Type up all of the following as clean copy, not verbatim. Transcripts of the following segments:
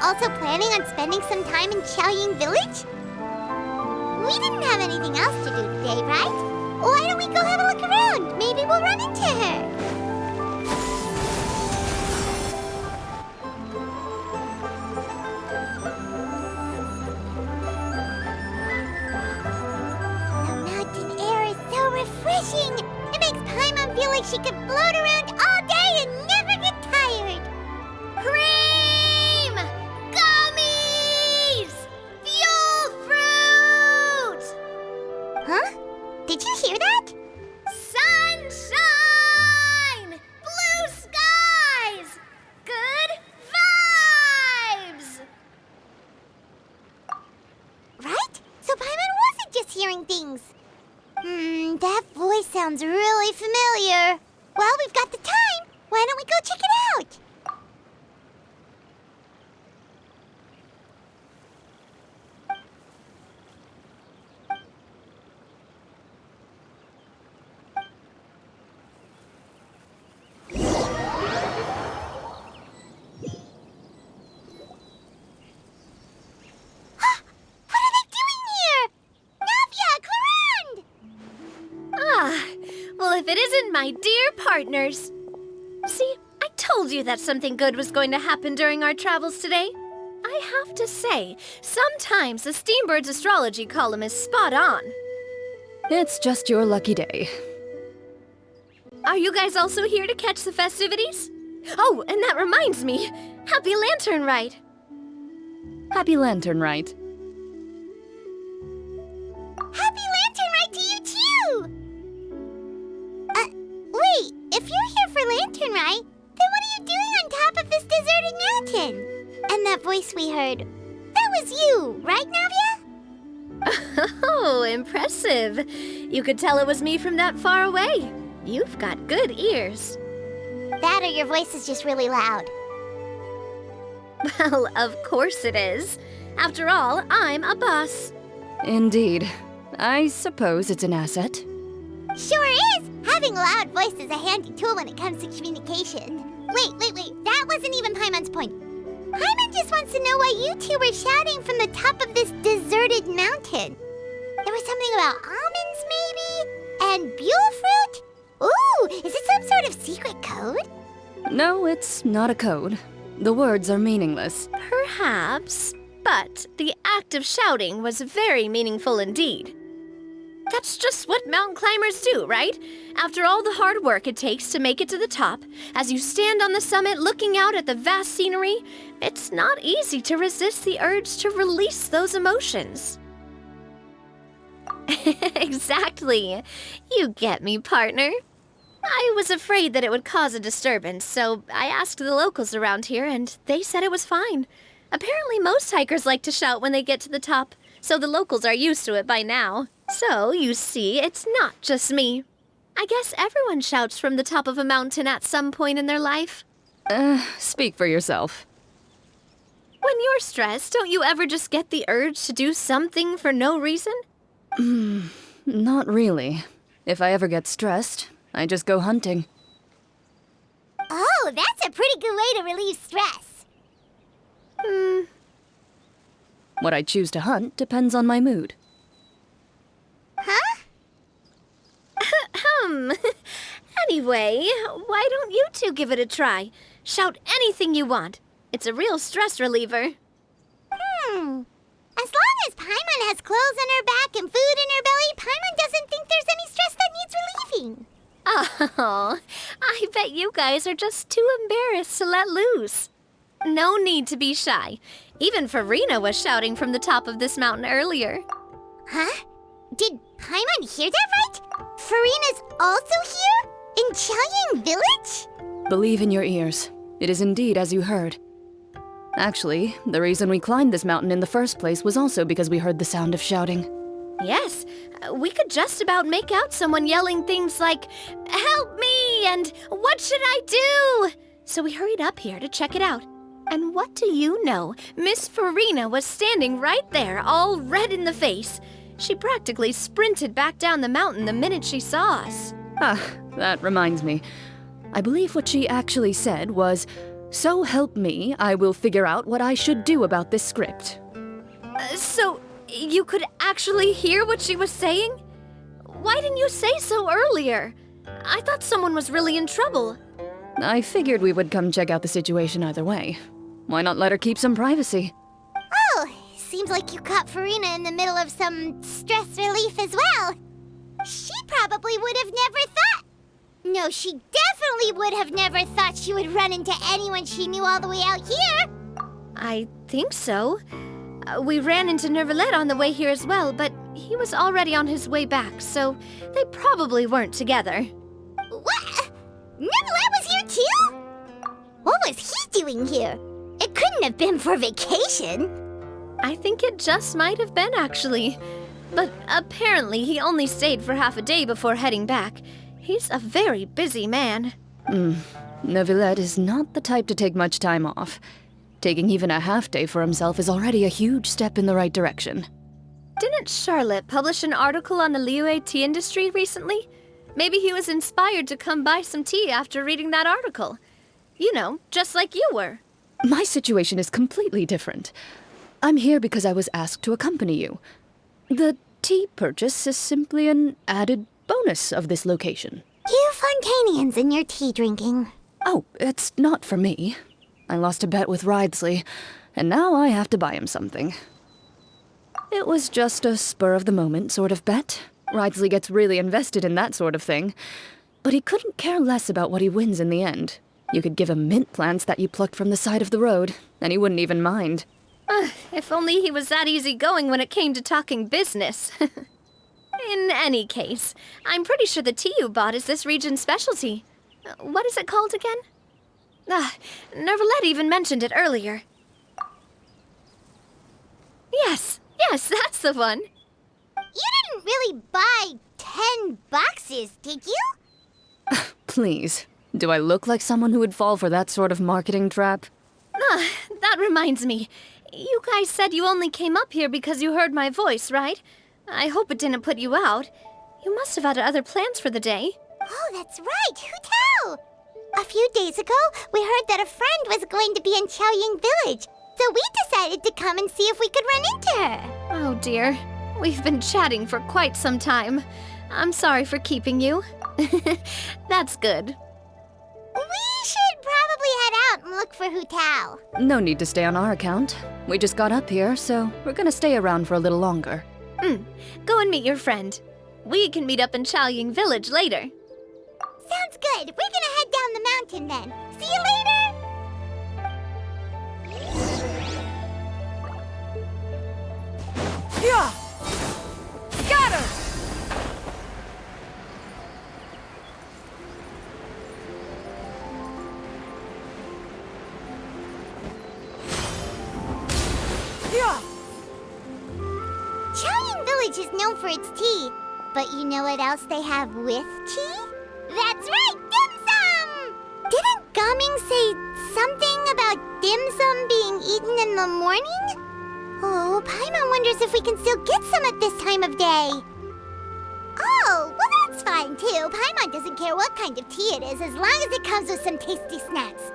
also planning on spending some time in Xiaoying Village? We didn't have anything else to do today, right? Why don't we go have a look around? Maybe we'll run into her. The mountain air is so refreshing. It makes Paimon feel like she could float around all day and never get tired. Cream! Gummies! Fuel fruit! Huh? Did you hear that? Sunshine! Blue skies! Good vibes! Right? So Paimon wasn't just hearing things. That voice sounds really familiar. Well, we've got the time. Why don't we go check it out? What are they doing here? Navia, Clarande! Ah, well, if it isn't my dear partners. See, I told you that something good was going to happen during our travels today. I have to say, sometimes the Steambird's astrology column is spot on. It's just your lucky day. Are you guys also here to catch the festivities? Oh, and that reminds me. Happy Lantern Ride. Happy Lantern Rite. Happy Lantern Ride to you too! Wait, if you're here for Lantern Ride, then what are you doing on top of this deserted mountain? And that voice we heard, that was you, right, Navia? Oh, impressive. You could tell it was me from that far away. You've got good ears. That or your voice is just really loud. Well, of course it is. After all, I'm a boss. Indeed. I suppose it's an asset. Sure is! Having a loud voice is a handy tool when it comes to communication. Wait. That wasn't even Paimon's point. Paimon just wants to know why you two were shouting from the top of this deserted mountain. There was something about almonds, maybe? And buell fruit? Ooh, is it some sort of secret code? No, it's not a code. The words are meaningless. Perhaps, but the act of shouting was very meaningful indeed. That's just what mountain climbers do, right? After all the hard work it takes to make it to the top, as you stand on the summit looking out at the vast scenery, it's not easy to resist the urge to release those emotions. Exactly. You get me, partner. I was afraid that it would cause a disturbance, so I asked the locals around here, and they said it was fine. Apparently most hikers like to shout when they get to the top, so the locals are used to it by now. So, you see, it's not just me. I guess everyone shouts from the top of a mountain at some point in their life. Speak for yourself. When you're stressed, don't you ever just get the urge to do something for no reason? Not really. If I ever get stressed, I just go hunting. Oh, that's a pretty good way to relieve stress. What I choose to hunt depends on my mood. Huh? Anyway, why don't you two give it a try? Shout anything you want. It's a real stress reliever. As long as Paimon has clothes on her back and food in her belly, Paimon doesn't think there's any stress that needs relieving. Oh, I bet you guys are just too embarrassed to let loose. No need to be shy. Even Farina was shouting from the top of this mountain earlier. Huh? Did Paimon hear that right? Farina's also here? In Xiaoying Village? Believe in your ears. It is indeed as you heard. Actually, the reason we climbed this mountain in the first place was also because we heard the sound of shouting. Yes, we could just about make out someone yelling things like, "Help me!" and "What should I do?" So we hurried up here to check it out. And what do you know? Miss Farina was standing right there, all red in the face. She practically sprinted back down the mountain the minute she saw us. Ah, that reminds me. I believe what she actually said was, So help me, I will figure out what I should do about this script. So, you could actually hear what she was saying? Why didn't you say so earlier? I thought someone was really in trouble. I figured we would come check out the situation either way. Why not let her keep some privacy? Oh, seems like you caught Farina in the middle of some stress relief as well. She probably would have never thought... No, she definitely would have never thought she would run into anyone she knew all the way out here. I think so. We ran into Nervalet on the way here as well, but he was already on his way back, so they probably weren't together. What? Nervalet was here too? What was he doing here? It couldn't have been for vacation. I think it just might have been, actually. But apparently he only stayed for half a day before heading back. He's a very busy man. Neuvillette is not the type to take much time off. Taking even a half day for himself is already a huge step in the right direction. Didn't Charlotte publish an article on the Liyue tea industry recently? Maybe he was inspired to come buy some tea after reading that article. You know, just like you were. My situation is completely different. I'm here because I was asked to accompany you. The tea purchase is simply an added bonus of this location. You Fontanians and your tea drinking. Oh, it's not for me. I lost a bet with Ridesley, and now I have to buy him something. It was just a spur-of-the-moment sort of bet. Ridesley gets really invested in that sort of thing, but he couldn't care less about what he wins in the end. You could give him mint plants that you plucked from the side of the road, and he wouldn't even mind. If only he was that easygoing when it came to talking business. In any case, I'm pretty sure the tea you bought is this region's specialty. What is it called again? Nervalet even mentioned it earlier. Yes, that's the one. You didn't really buy 10 boxes, did you? Please, do I look like someone who would fall for that sort of marketing trap? That reminds me. You guys said you only came up here because you heard my voice, right? I hope it didn't put you out. You must have had other plans for the day. Oh, that's right. Who tell? A few days ago, we heard that a friend was going to be in Qiaoying Village, so we decided to come and see if we could run into her. Oh dear. We've been chatting for quite some time. I'm sorry for keeping you. That's good. We should probably head out and look for Hu Tao. No need to stay on our account. We just got up here, so we're gonna stay around for a little longer. Go and meet your friend. We can meet up in Qiaoying Village later. Sounds good. We're gonna head down the mountain then. See you later! Yeah! Scatter! Yeah! Qiaoying Village is known for its tea, but you know what else they have with tea? That's right, dim sum! Didn't Gaming say something about dim sum being eaten in the morning? Oh, Paimon wonders if we can still get some at this time of day. Oh, well that's fine too. Paimon doesn't care what kind of tea it is as long as it comes with some tasty snacks.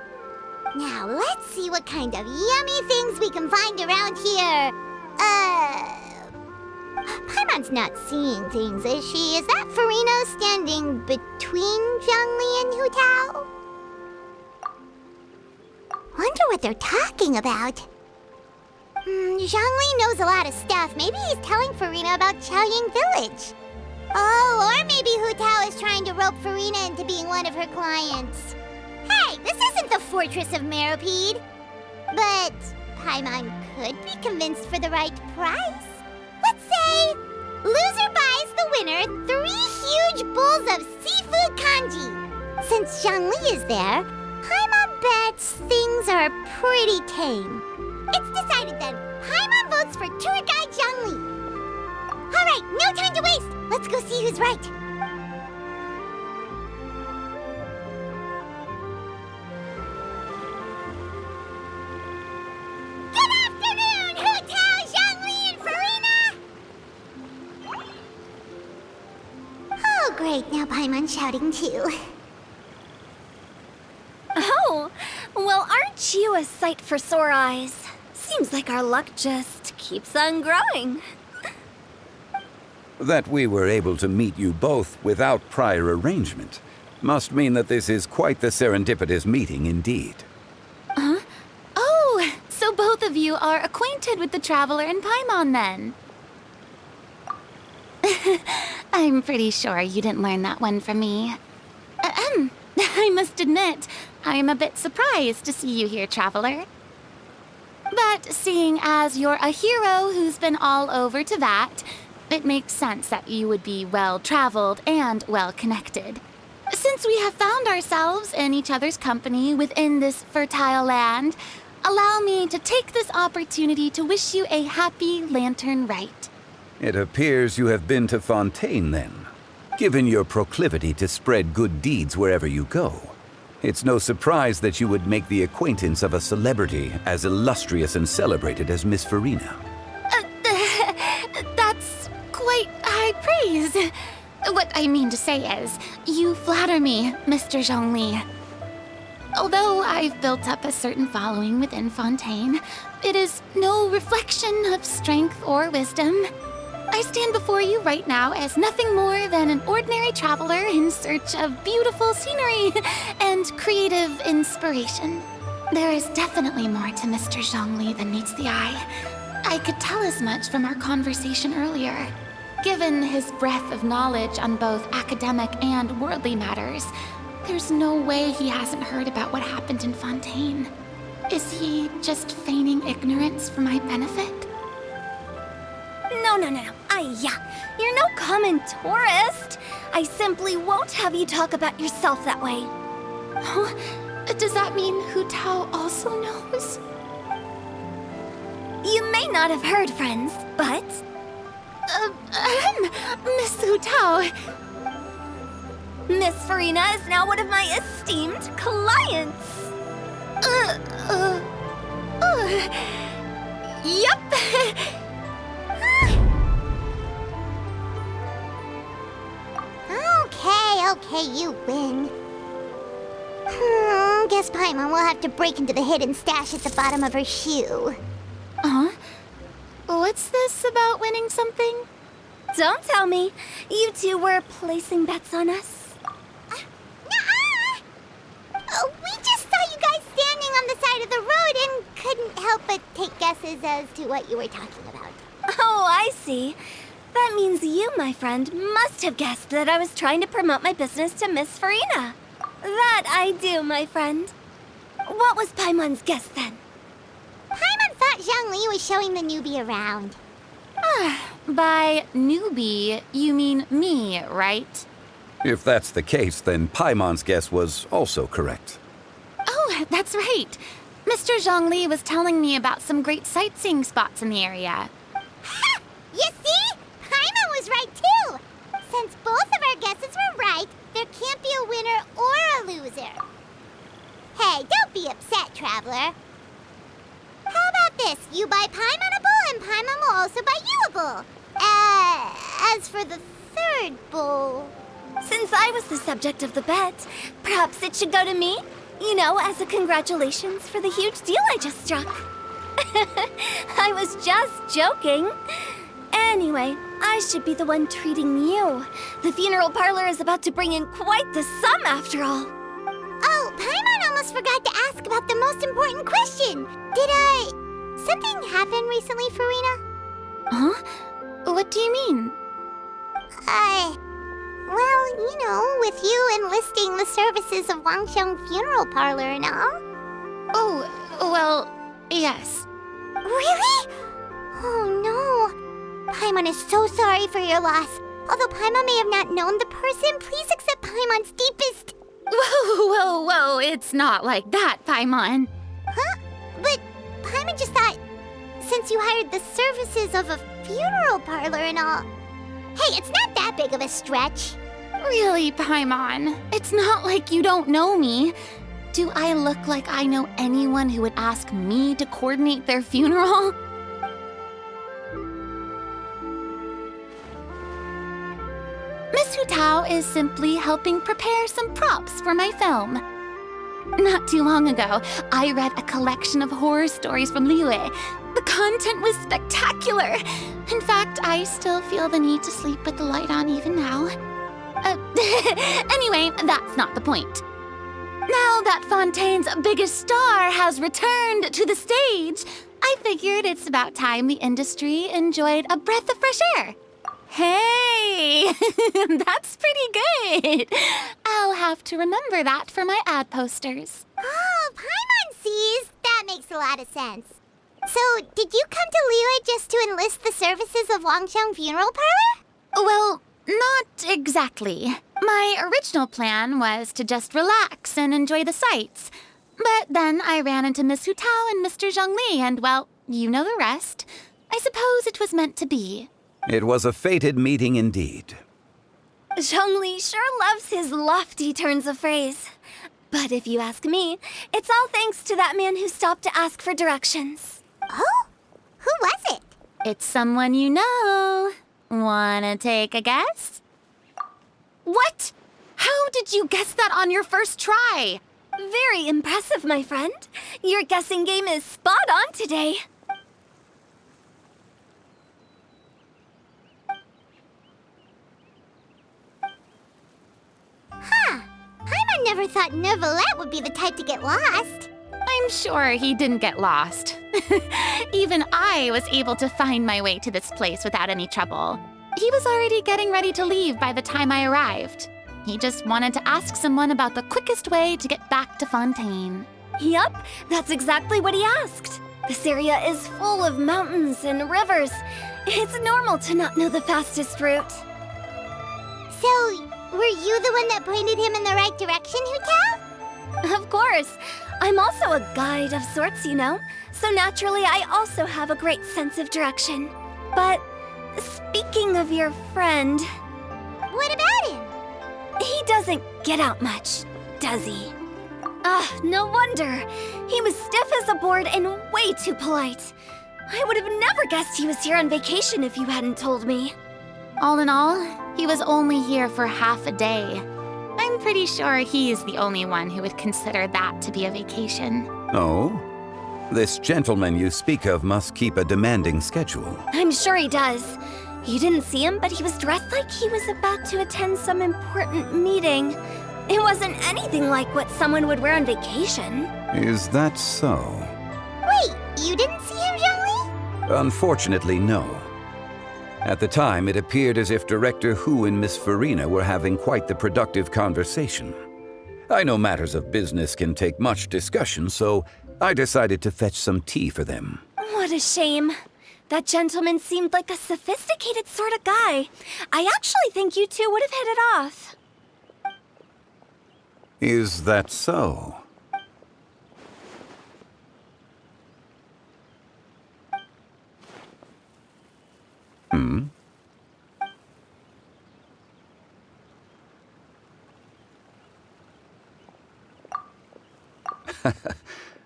Now, let's see what kind of yummy things we can find around here. Paimon's not seeing things, is she? Is that Farina standing between Zhongli and Hu Tao? Wonder what they're talking about. Zhongli knows a lot of stuff. Maybe he's telling Farina about Qiaoying Village. Oh, or maybe Hu Tao is trying to rope Farina into being one of her clients. Hey, this isn't the Fortress of Meropide. But Paimon could be convinced for the right price. Let's say, loser buys the winner 3 huge bowls of seafood kanji. Since Zhongli is there, Paimon bets things are pretty tame. It's decided then. Paimon votes for tour guide Zhongli. All right, no time to waste. Let's go see who's right. Good afternoon, Hu Tao, Zhongli, and Farina! Oh, great. Now Paimon's shouting too. Oh, well, aren't Aren't you a sight for sore eyes? Seems like our luck just keeps on growing. That we were able to meet you both without prior arrangement must mean that this is quite the serendipitous meeting indeed. Oh, so both of you are acquainted with the Traveler in Paimon then? I'm pretty sure you didn't learn that one from me. I must admit, I'm a bit surprised to see you here, Traveler. But seeing as you're a hero who's been all over Teyvat, it makes sense that you would be well-traveled and well-connected. Since we have found ourselves in each other's company within this fertile land, allow me to take this opportunity to wish you a happy Lantern Rite. It appears you have been to Fontaine, then. Given your proclivity to spread good deeds wherever you go, it's no surprise that you would make the acquaintance of a celebrity as illustrious and celebrated as Miss Furina. That's quite high praise. What I mean to say is, you flatter me, Mr. Zhongli. Although I've built up a certain following within Fontaine, it is no reflection of strength or wisdom. I stand before you right now as nothing more than an ordinary traveler in search of beautiful scenery and creative inspiration. There is definitely more to Mr. Zhongli than meets the eye. I could tell as much from our conversation earlier. Given his breadth of knowledge on both academic and worldly matters, there's no way he hasn't heard about what happened in Fontaine. Is he just feigning ignorance for my benefit? No. You're no common tourist. I simply won't have you talk about yourself that way. Huh? Does that mean Hu Tao also knows? You may not have heard, friends, but... Miss Hu Tao. Miss Furina is now one of my esteemed clients. Yup. Okay, you win. Guess Paimon will have to break into the hidden stash at the bottom of her shoe. What's this about winning something? Don't tell me. You two were placing bets on us. Nuh-uh! We just saw you guys standing on the side of the road and couldn't help but take guesses as to what you were talking about. Oh, I see. That means you, my friend, must have guessed that I was trying to promote my business to Miss Furina. That I do, my friend. What was Paimon's guess then? Paimon thought Zhongli was showing the newbie around. By newbie, you mean me, right? If that's the case, then Paimon's guess was also correct. Oh, that's right. Mr. Zhongli was telling me about some great sightseeing spots in the area. Ha! You see? Paimon was right too! Since both of our guesses were right, there can't be a winner or a loser. Hey, don't be upset, Traveler. How about this? You buy Paimon a bowl, and Paimon will also buy you a bowl. As for the third bowl... Since I was the subject of the bet, perhaps it should go to me? You know, as a congratulations for the huge deal I just struck. I was just joking. Anyway, I should be the one treating you. The funeral parlor is about to bring in quite the sum after all. Oh, Paimon almost forgot to ask about the most important question. Something happen recently, Furina? Huh? What do you mean? Well, you know, with you enlisting the services of Wangxiang Funeral Parlor and all. Oh, well, yes. Really? Oh no. Paimon is so sorry for your loss. Although Paimon may have not known the person, please accept Paimon's deepest... Whoa, it's not like that, Paimon. Huh? But Paimon just thought, since you hired the services of a funeral parlor and all... Hey, it's not that big of a stretch. Really, Paimon? It's not like you don't know me. Do I look like I know anyone who would ask me to coordinate their funeral? Miss Hu Tao is simply helping prepare some props for my film. Not too long ago, I read a collection of horror stories from Liyue. The content was spectacular. In fact, I still feel the need to sleep with the light on even now. Anyway, that's not the point. Now that Fontaine's biggest star has returned to the stage, I figured it's about time the industry enjoyed a breath of fresh air. Hey, that's pretty good. I'll have to remember that for my ad posters. Oh, Paimon sees. That makes a lot of sense. So, did you come to Liyue just to enlist the services of Longxiang Funeral Parlor? Well, not exactly. My original plan was to just relax and enjoy the sights. But then I ran into Miss Hu Tao and Mr. Zhongli, and well, you know the rest. I suppose it was meant to be. It was a fated meeting indeed. Zhongli sure loves his lofty turns of phrase. But if you ask me, it's all thanks to that man who stopped to ask for directions. Oh? Who was it? It's someone you know. Wanna take a guess? What? How did you guess that on your first try? Very impressive, my friend. Your guessing game is spot on today. Huh. Paimon never thought Neuvillette would be the type to get lost. I'm sure he didn't get lost. Even I was able to find my way to this place without any trouble. He was already getting ready to leave by the time I arrived. He just wanted to ask someone about the quickest way to get back to Fontaine. Yup, that's exactly what he asked. This area is full of mountains and rivers. It's normal to not know the fastest route. So, were you the one that pointed him in the right direction, Hu Tao? Of course. I'm also a guide of sorts, you know. So naturally, I also have a great sense of direction. But speaking of your friend... What about him? He doesn't get out much, does he? No wonder. He was stiff as a board and way too polite. I would have never guessed he was here on vacation if you hadn't told me. All in all, he was only here for half a day. I'm pretty sure he's the only one who would consider that to be a vacation. Oh? This gentleman you speak of must keep a demanding schedule. I'm sure he does. You didn't see him, but he was dressed like he was about to attend some important meeting. It wasn't anything like what someone would wear on vacation. Is that so? Wait, you didn't see him, Zhongli? Unfortunately, no. At the time, it appeared as if Director Hu and Miss Farina were having quite the productive conversation. I know matters of business can take much discussion, so I decided to fetch some tea for them. What a shame. That gentleman seemed like a sophisticated sort of guy. I actually think you two would have hit it off. Is that so?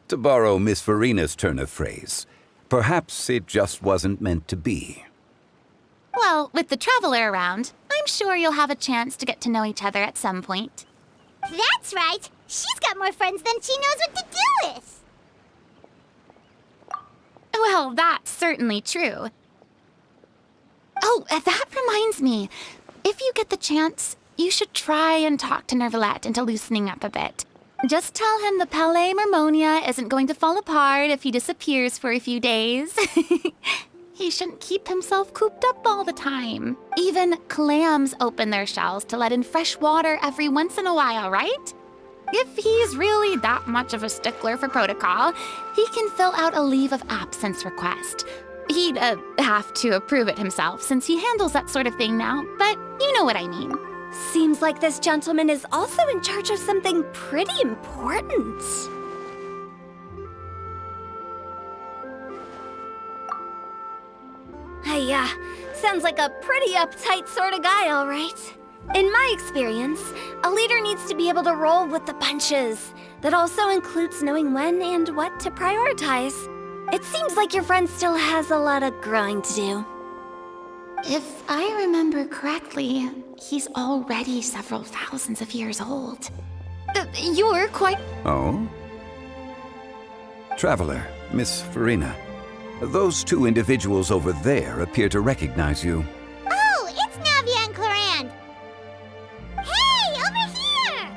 To borrow Miss Farina's turn of phrase, perhaps it just wasn't meant to be. Well, with the traveler around, I'm sure you'll have a chance to get to know each other at some point. That's right. She's got more friends than she knows what to do with. Well, that's certainly true. Oh, that reminds me. If you get the chance, you should try and talk to Neuvillette into loosening up a bit. Just tell him the Palais Mermonia isn't going to fall apart if he disappears for a few days. He shouldn't keep himself cooped up all the time. Even clams open their shells to let in fresh water every once in a while, right? If he's really that much of a stickler for protocol, he can fill out a leave of absence request. He'd have to approve it himself since he handles that sort of thing now, but you know what I mean. Seems like this gentleman is also in charge of something pretty important. Sounds like a pretty uptight sort of guy, all right. In my experience, a leader needs to be able to roll with the punches. That also includes knowing when and what to prioritize. It seems like your friend still has a lot of growing to do. If I remember correctly, he's already several thousands of years old. You're quite... Oh? Traveler, Miss Farina. Those two individuals over there appear to recognize you. Oh, it's Navia and Clorand. Hey, over here!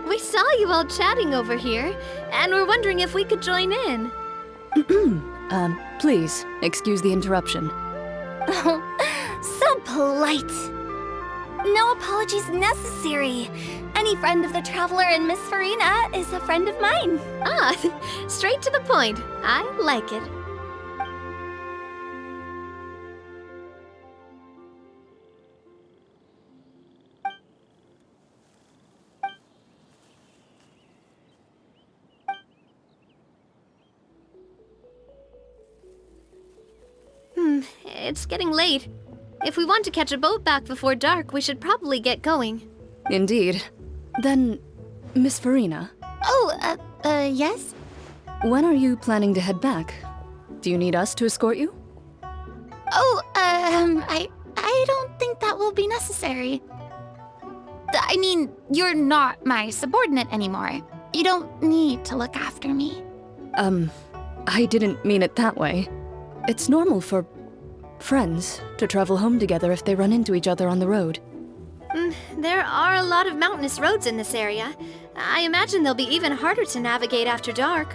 We saw you all chatting over here, and we're wondering if we could join in. Please, excuse the interruption. Oh, so polite. No apologies necessary. Any friend of the Traveler and Miss Farina is a friend of mine. Ah, straight to the point. I like it. It's getting late. If we want to catch a boat back before dark, we should probably get going. Indeed. Then, Miss Farina, Oh, yes? when are you planning to head back? Do you need us to escort you? Oh, I don't think that will be necessary. I mean, you're not my subordinate anymore. You don't need to look after me. I didn't mean it that way. It's normal for friends to travel home together if they run into each other on the road. There are a lot of mountainous roads in this area. I imagine they'll be even harder to navigate after dark.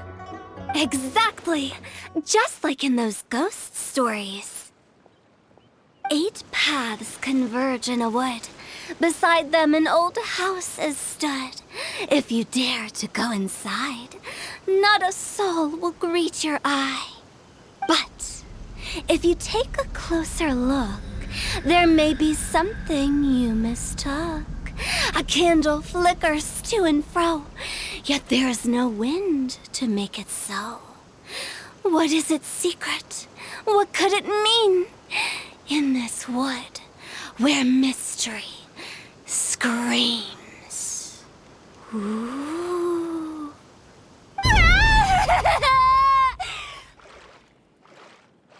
Exactly. Just like in those ghost stories. 8 paths converge in a wood. Beside them an old house is stood. If you dare to go inside, not a soul will greet your eye. But if you take a closer look, there may be something you mistook. A candle flickers to and fro, yet there is no wind to make it so. What is its secret? What could it mean? In this wood, where mystery screams. Ooh.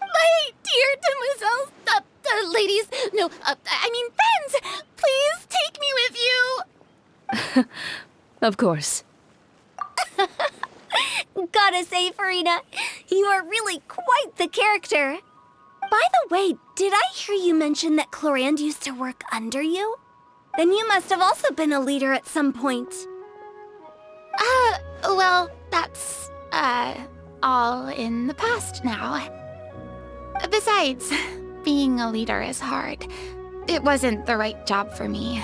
My dear demoiselles, ladies, no, I mean friends, please take me with you. Of course. Gotta say, Farina, you are really quite the character. By the way, did I hear you mention that Clorand used to work under you? Then you must have also been a leader at some point. Well, that's, all in the past now. Besides, being a leader is hard. It wasn't the right job for me.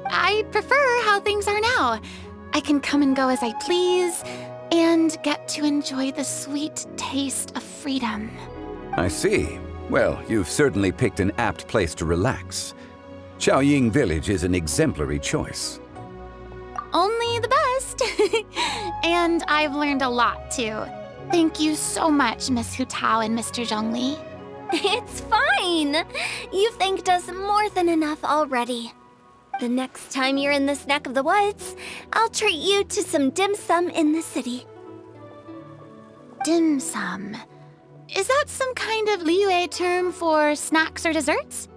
I prefer how things are now. I can come and go as I please, and get to enjoy the sweet taste of freedom. I see. Well, you've certainly picked an apt place to relax. Xiaoying Village is an exemplary choice. Only the best. And I've learned a lot, too. Thank you so much, Miss Hu Tao and Mr. Zhongli. It's fine. You've thanked us more than enough already. The next time you're in this neck of the woods, I'll treat you to some dim sum in the city. Dim sum. Is that some kind of Liyue term for snacks or desserts?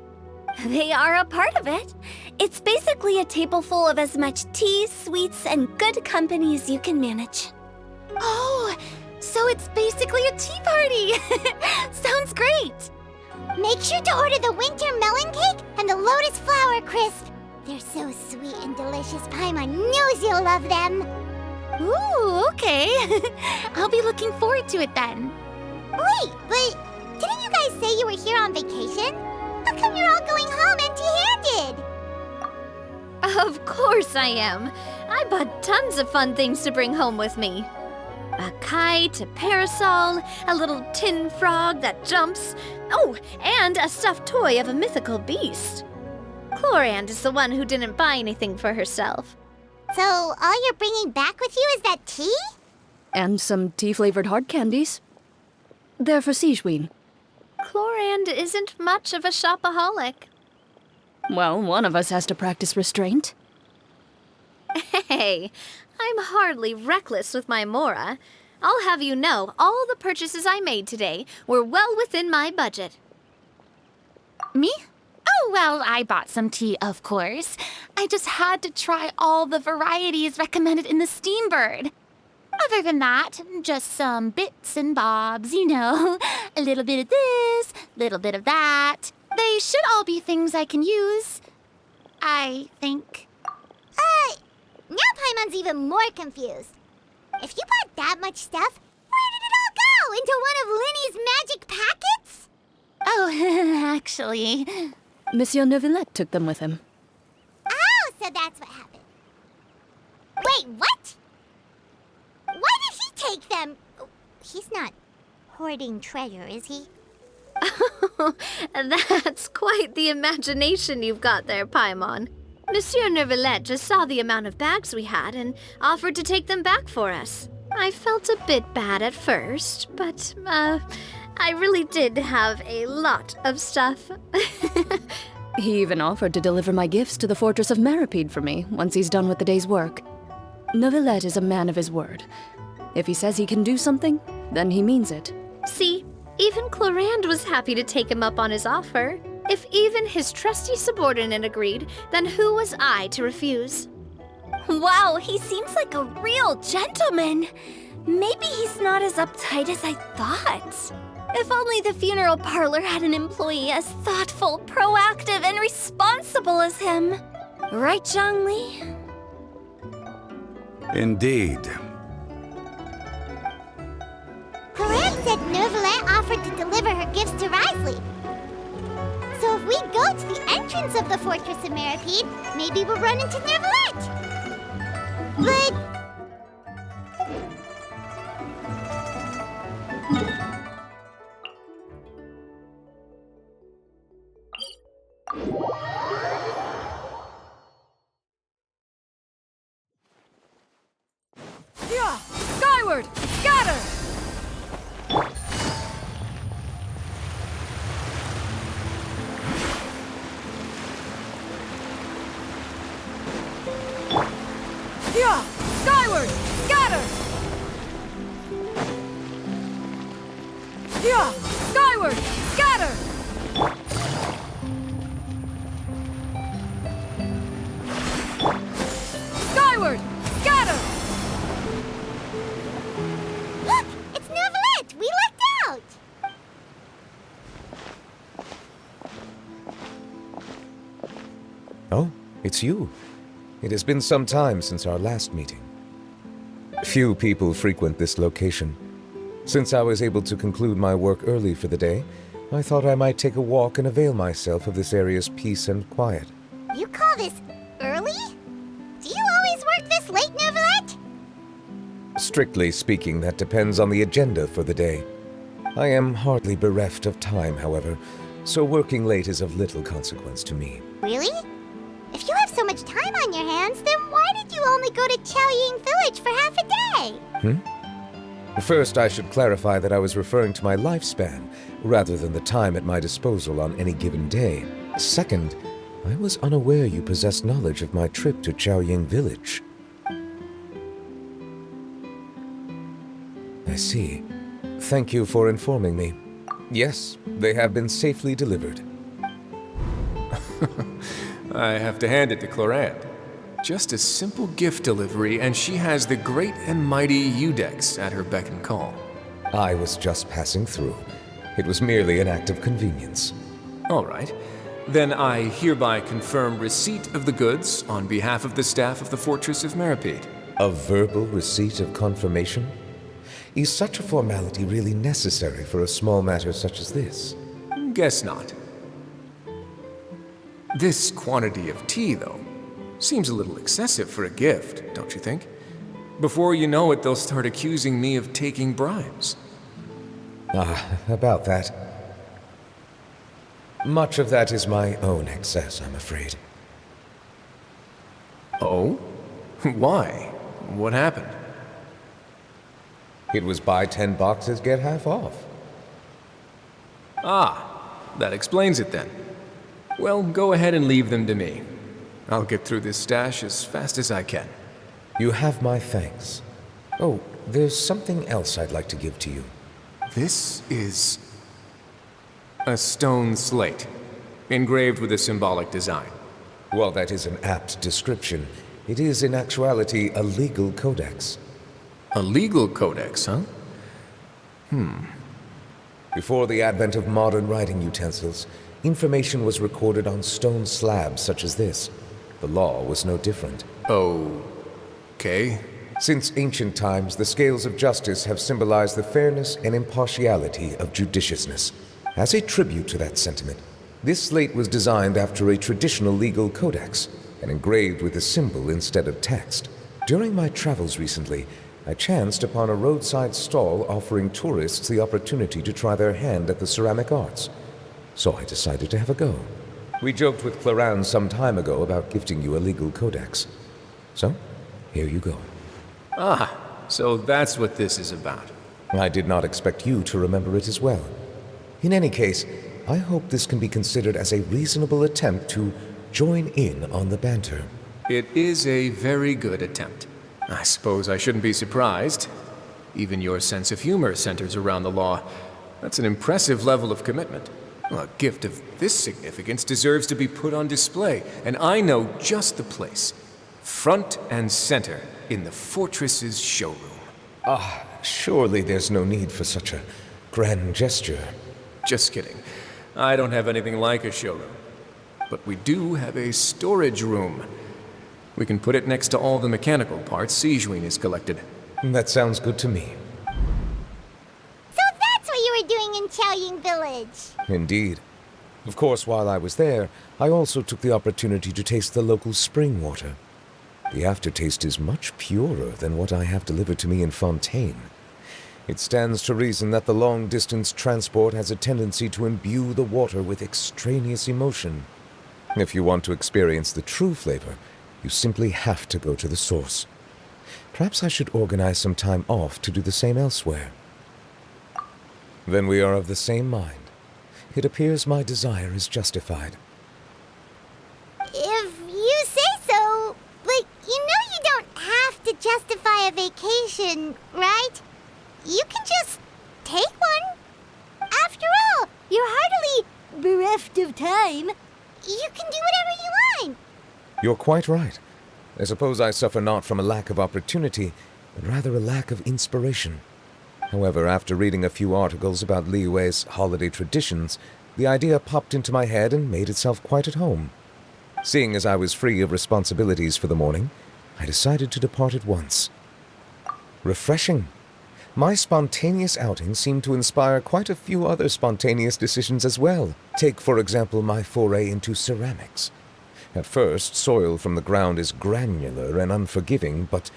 They are a part of it. It's basically a table full of as much tea, sweets, and good company as you can manage. Oh, so it's basically a tea party. Sounds great. Make sure to order the winter melon cake and the lotus flower crisp. They're so sweet and delicious, Paimon knows you'll love them. Ooh, okay. I'll be looking forward to it then. Wait, but didn't you guys say you were here on vacation? How come you're all going home empty-handed? Of course I am. I bought tons of fun things to bring home with me. A kite, a parasol, a little tin frog that jumps. Oh, and a stuffed toy of a mythical beast. Clorand is the one who didn't buy anything for herself. So all you're bringing back with you is that tea? And some tea-flavored hard candies. They're for Sigewinne. Clorand isn't much of a shopaholic. Well, one of us has to practice restraint. Hey, I'm hardly reckless with my Mora. I'll have you know, all the purchases I made today were well within my budget. Me? Oh, well, I bought some tea, of course. I just had to try all the varieties recommended in the Steambird. Other than that, just some bits and bobs, you know. A little bit of this, little bit of that. They should all be things I can use, I think. Now Paimon's even more confused. If you bought that much stuff, where did it all go? Into one of Linny's magic packets? Oh, actually... Monsieur Neuvillette took them with him. Oh, so that's what happened. Wait, what? Why did he take them? He's not hoarding treasure, is he? That's quite the imagination you've got there, Paimon. Monsieur Neuvillette just saw the amount of bags we had and offered to take them back for us. I felt a bit bad at first, but, I really did have a lot of stuff. He even offered to deliver my gifts to the Fortress of Meripede for me once he's done with the day's work. Neuvillette is a man of his word. If he says he can do something, then he means it. See, even Clorinde was happy to take him up on his offer. If even his trusty subordinate agreed, then who was I to refuse? Wow, he seems like a real gentleman. Maybe he's not as uptight as I thought. If only the funeral parlor had an employee as thoughtful, proactive, and responsible as him. Right, Zhongli? Indeed. Clorinde said Neuvillette offered to deliver her gifts to Risley. So if we go to the entrance of the Fortress of Meripede, maybe we'll run into Neuvillette. But... Yeah! Skyward! Scatter! Yeah! Skyward! Scatter! Yeah! Skyward! Scatter! Skyward! Scatter! Look! It's Neuvillette! We lucked out! Oh, it's you. It has been some time since our last meeting. Few people frequent this location. Since I was able to conclude my work early for the day, I thought I might take a walk and avail myself of this area's peace and quiet. You call this early? Do you always work this late, Neuvillette? Strictly speaking, that depends on the agenda for the day. I am hardly bereft of time, however, so working late is of little consequence to me. Really? If you have so much time on your hands, then why did you only go to Chaoying Village for half a day? First, I should clarify that I was referring to my lifespan, rather than the time at my disposal on any given day. Second, I was unaware you possessed knowledge of my trip to Chaoying Village. I see. Thank you for informing me. Yes, they have been safely delivered. I have to hand it to Clorinde. Just a simple gift delivery, and she has the great and mighty Udex at her beck and call. I was just passing through. It was merely an act of convenience. All right. Then I hereby confirm receipt of the goods on behalf of the staff of the Fortress of Meripede. A verbal receipt of confirmation? Is such a formality really necessary for a small matter such as this? Guess not. This quantity of tea, though, seems a little excessive for a gift, don't you think? Before you know it, they'll start accusing me of taking bribes. About that. Much of that is my own excess, I'm afraid. Oh? Why? What happened? It was buy 10 boxes, get half off. Ah, that explains it then. Well, go ahead and leave them to me. I'll get through this stash as fast as I can. You have my thanks. Oh, there's something else I'd like to give to you. This is a stone slate. engraved with a symbolic design. While that is an apt description, it is in actuality a legal codex. A legal codex, huh? Before the advent of modern writing utensils, information was recorded on stone slabs such as this. The law was no different. Okay. Since ancient times, the scales of justice have symbolized the fairness and impartiality of judiciousness. As a tribute to that sentiment, this slate was designed after a traditional legal codex and engraved with a symbol instead of text. During my travels recently, I chanced upon a roadside stall offering tourists the opportunity to try their hand at the ceramic arts. So I decided to have a go. We joked with Clarence some time ago about gifting you a legal codex. So, here you go. So that's what this is about. I did not expect you to remember it as well. In any case, I hope this can be considered as a reasonable attempt to join in on the banter. It is a very good attempt. I suppose I shouldn't be surprised. Even your sense of humor centers around the law. That's an impressive level of commitment. A gift of this significance deserves to be put on display, and I know just the place. Front and center in the Fortress's showroom. Surely there's no need for such a grand gesture. Just kidding. I don't have anything like a showroom. But we do have a storage room. We can put it next to all the mechanical parts Sijuin has collected. That sounds good to me. So that's what you were doing in Qiaoying Village. Indeed. Of course, while I was there, I also took the opportunity to taste the local spring water. The aftertaste is much purer than what I have delivered to me in Fontaine. It stands to reason that the long-distance transport has a tendency to imbue the water with extraneous emotion. If you want to experience the true flavor, you simply have to go to the source. Perhaps I should organize some time off to do the same elsewhere. Then we are of the same mind. It appears my desire is justified. If you say so, but you know you don't have to justify a vacation, right? You can just take one. After all, you're hardly bereft of time. You can do whatever you want. You're quite right. I suppose I suffer not from a lack of opportunity, but rather a lack of inspiration. However, after reading a few articles about Liyue's holiday traditions, the idea popped into my head and made itself quite at home. Seeing as I was free of responsibilities for the morning, I decided to depart at once. Refreshing. My spontaneous outing seemed to inspire quite a few other spontaneous decisions as well. Take, for example, my foray into ceramics. At first, soil from the ground is granular and unforgiving, but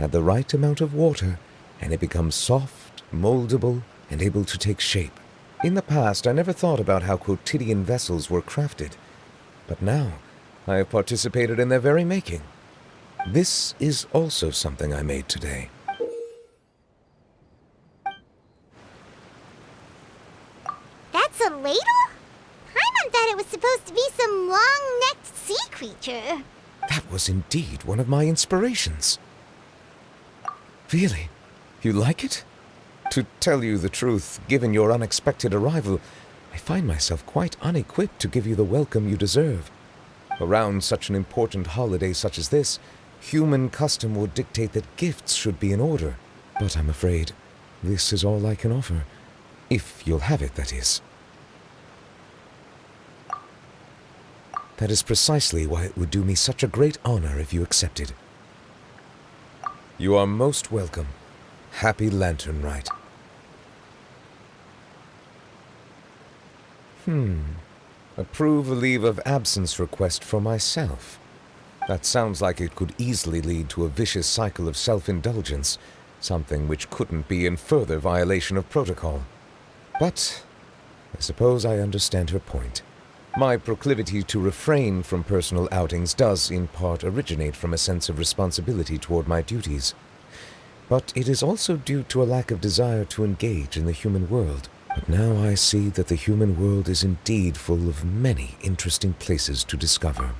add the right amount of water, and it becomes soft, moldable, and able to take shape. In the past, I never thought about how quotidian vessels were crafted, but now I have participated in their very making. This is also something I made today. That's a ladle? Paimon thought it was supposed to be some long-necked sea creature. That was indeed one of my inspirations. Really? You like it? To tell you the truth, given your unexpected arrival, I find myself quite unequipped to give you the welcome you deserve. Around such an important holiday such as this, human custom would dictate that gifts should be in order. But I'm afraid this is all I can offer. If you'll have it, that is. That is precisely why it would do me such a great honor if you accepted. You are most welcome. Happy Lantern Rite. Approve a leave of absence request for myself. That sounds like it could easily lead to a vicious cycle of self-indulgence, something which couldn't be in further violation of protocol. But I suppose I understand her point. My proclivity to refrain from personal outings does, in part, originate from a sense of responsibility toward my duties. But it is also due to a lack of desire to engage in the human world. But now I see that the human world is indeed full of many interesting places to discover.